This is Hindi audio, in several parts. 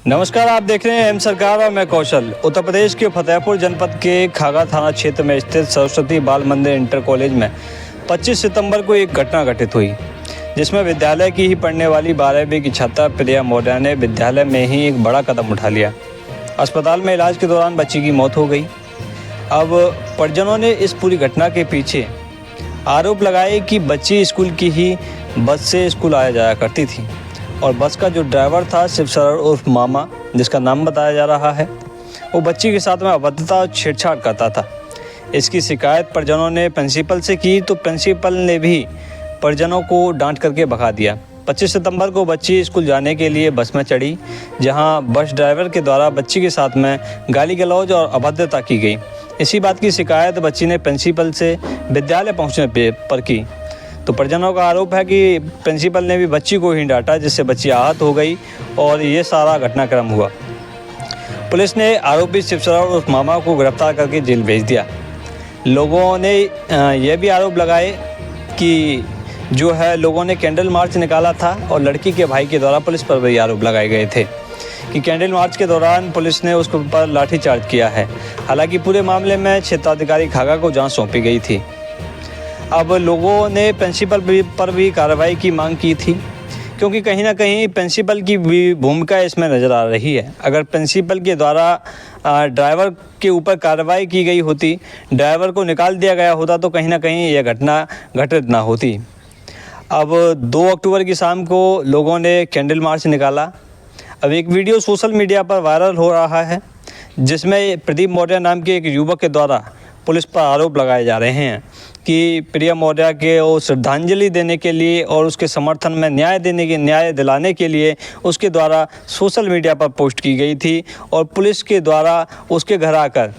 नमस्कार, आप देख रहे हैं एम सरकार और मैं कौशल। उत्तर प्रदेश के फतेहपुर जनपद के खागा थाना क्षेत्र में स्थित सरस्वती बाल मंदिर इंटर कॉलेज में 25 सितंबर को एक घटना घटित हुई, जिसमें विद्यालय की ही पढ़ने वाली 12वीं की छात्रा प्रिया मौर्य ने विद्यालय में ही एक बड़ा कदम उठा लिया। अस्पताल में इलाज के दौरान बच्ची की मौत हो गई। अब परिजनों ने इस पूरी घटना के पीछे आरोप लगाए कि बच्ची स्कूल की ही बस से स्कूल आया जाया करती थी और बस का जो ड्राइवर था शिव सरर उर्फ मामा, जिसका नाम बताया जा रहा है, वो बच्ची के साथ में अभद्रता और छेड़छाड़ करता था। इसकी शिकायत परिजनों ने प्रिंसिपल से की तो प्रिंसिपल ने भी परिजनों को डांट करके भगा दिया। 25 सितंबर को बच्ची स्कूल जाने के लिए बस में चढ़ी, जहां बस ड्राइवर के द्वारा बच्ची के साथ में गाली गलौज और अभद्रता की गई। इसी बात की शिकायत बच्ची ने प्रिंसिपल से विद्यालय पहुंचने पर की। तो परिजनों का आरोप है कि प्रिंसिपल ने भी बच्ची को ही डांटा, जिससे बच्ची आहत हो गई और ये सारा घटनाक्रम हुआ। पुलिस ने आरोपी शिव सरर उर्फ मामा को गिरफ्तार करके जेल भेज दिया। लोगों ने यह भी आरोप लगाए कि लोगों ने कैंडल मार्च निकाला था और लड़की के भाई के द्वारा पुलिस पर भी आरोप लगाए गए थे कि कैंडल मार्च के दौरान पुलिस ने उसके ऊपर लाठीचार्ज किया है। हालांकि पूरे मामले में क्षेत्राधिकारी खागा को जांच सौंपी गई थी। अब लोगों ने प्रिंसिपल पर भी कार्रवाई की मांग की थी, क्योंकि कहीं ना कहीं प्रिंसिपल की भी भूमिका इसमें नज़र आ रही है। अगर प्रिंसिपल के द्वारा ड्राइवर के ऊपर कार्रवाई की गई होती, ड्राइवर को निकाल दिया गया होता, तो कहीं ना कहीं यह घटना घटित ना होती। अब 2 अक्टूबर की शाम को लोगों ने कैंडल मार्च निकाला। अब एक वीडियो सोशल मीडिया पर वायरल हो रहा है, जिसमें प्रदीप मौर्य नाम के एक युवक के द्वारा पुलिस पर आरोप लगाए जा रहे हैं कि प्रिया मौर्य के वो श्रद्धांजलि देने के लिए और उसके समर्थन में न्याय दिलाने के लिए उसके द्वारा सोशल मीडिया पर पोस्ट की गई थी और पुलिस के द्वारा उसके घर आकर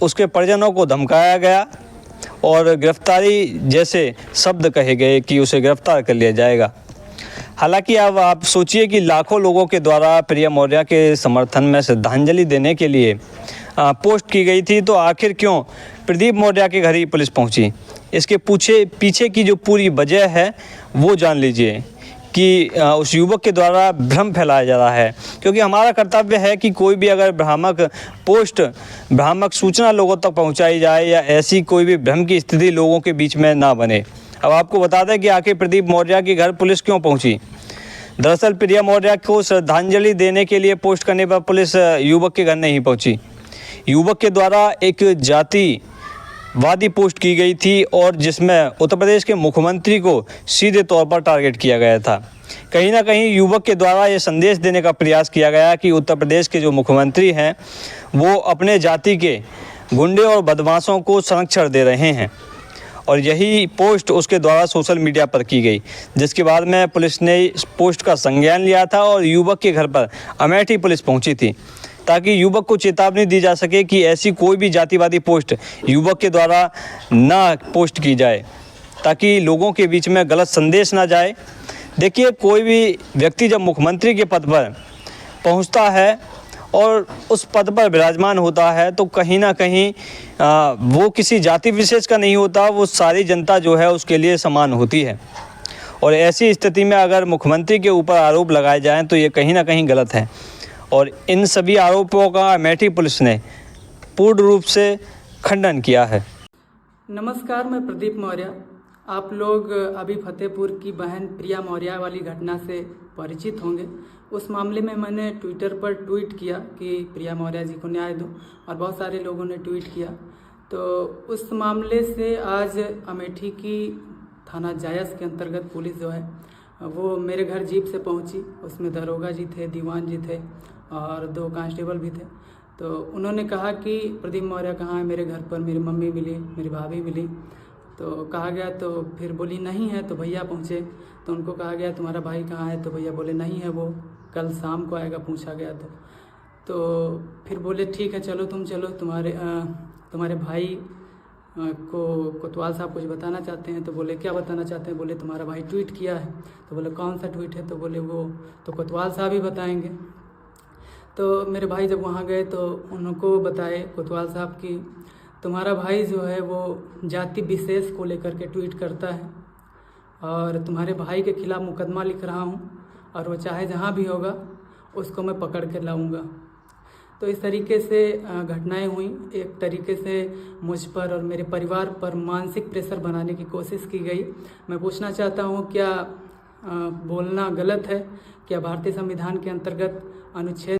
उसके परिजनों को धमकाया गया और गिरफ्तारी जैसे शब्द कहे गए कि उसे गिरफ्तार कर लिया जाएगा। हालांकि अब आप सोचिए कि लाखों लोगों के द्वारा प्रिया मौर्य के समर्थन में श्रद्धांजलि देने के लिए पोस्ट की गई थी, तो आखिर क्यों प्रदीप मौर्य के घर ही पुलिस पहुंची? इसके पीछे की जो पूरी वजह है वो जान लीजिए कि उस युवक के द्वारा भ्रम फैलाया जा रहा है। क्योंकि हमारा कर्तव्य है कि कोई भी अगर भ्रामक सूचना लोगों तक पहुंचाई जाए या ऐसी कोई भी भ्रम की स्थिति लोगों के बीच में ना बने। अब आपको बता दें कि आखिर प्रदीप मौर्य के घर पुलिस क्यों पहुंची। दरअसल प्रिया मौर्य को श्रद्धांजलि देने के लिए पोस्ट करने पर पुलिस युवक के घर नहीं पहुंची। युवक के द्वारा एक जातिवादी पोस्ट की गई थी और जिसमें उत्तर प्रदेश के मुख्यमंत्री को सीधे तौर पर टारगेट किया गया था। कहीं ना कहीं युवक के द्वारा ये संदेश देने का प्रयास किया गया कि उत्तर प्रदेश के जो मुख्यमंत्री हैं वो अपने जाति के गुंडे और बदमाशों को संरक्षण दे रहे हैं, और यही पोस्ट उसके द्वारा सोशल मीडिया पर की गई, जिसके बाद में पुलिस ने इस पोस्ट का संज्ञान लिया था और युवक के घर पर अमेठी पुलिस पहुंची थी, ताकि युवक को चेतावनी दी जा सके कि ऐसी कोई भी जातिवादी पोस्ट युवक के द्वारा ना पोस्ट की जाए, ताकि लोगों के बीच में गलत संदेश ना जाए। देखिए, कोई भी व्यक्ति जब मुख्यमंत्री के पद पर पहुंचता है और उस पद पर विराजमान होता है, तो कहीं ना कहीं वो किसी जाति विशेष का नहीं होता, वो सारी जनता जो है उसके लिए समान होती है। और ऐसी स्थिति में अगर मुख्यमंत्री के ऊपर आरोप लगाए जाएं तो ये कहीं ना कहीं गलत है, और इन सभी आरोपों का अमेठी पुलिस ने पूर्ण रूप से खंडन किया है। नमस्कार, मैं प्रदीप मौर्य। आप लोग अभी फतेहपुर की बहन प्रिया मौर्य वाली घटना से परिचित होंगे। उस मामले में मैंने ट्विटर पर ट्वीट किया कि प्रिया मौर्य जी को न्याय दो, और बहुत सारे लोगों ने ट्वीट किया। तो उस मामले से आज अमेठी की थाना जायस के अंतर्गत पुलिस जो है वो मेरे घर जीप से पहुंची। उसमें दरोगा जी थे, दीवान जी थे और 2 कांस्टेबल भी थे। तो उन्होंने कहा कि प्रदीप मौर्य कहाँ है। मेरे घर पर मेरी मम्मी मिली, मेरी भाभी मिली। तो कहा गया, तो फिर बोली नहीं है। तो भैया पहुँचे तो उनको कहा गया तुम्हारा भाई कहाँ है। तो भैया बोले नहीं है, वो कल शाम को आएगा, पूछा गया तो फिर बोले ठीक है चलो तुम चलो, तुम्हारे भाई को कोतवाल साहब कुछ बताना चाहते हैं। तो बोले क्या बताना चाहते हैं। बोले तुम्हारा भाई ट्वीट किया है। तो बोले कौन सा ट्वीट है। तो बोले वो तो कोतवाल साहब ही बताएंगे। तो मेरे भाई जब वहाँ गए तो उनको बताए कोतवाल साहब की तुम्हारा भाई जो है वो जाति विशेष को लेकर के ट्वीट करता है और तुम्हारे भाई के खिलाफ़ मुकदमा लिख रहा हूँ और वो चाहे जहाँ भी होगा उसको मैं पकड़ के लाऊंगा। तो इस तरीके से घटनाएं हुई। एक तरीके से मुझ पर और मेरे परिवार पर मानसिक प्रेशर बनाने की कोशिश की गई। मैं पूछना चाहता हूं, क्या बोलना गलत है? क्या भारतीय संविधान के अंतर्गत अनुच्छेद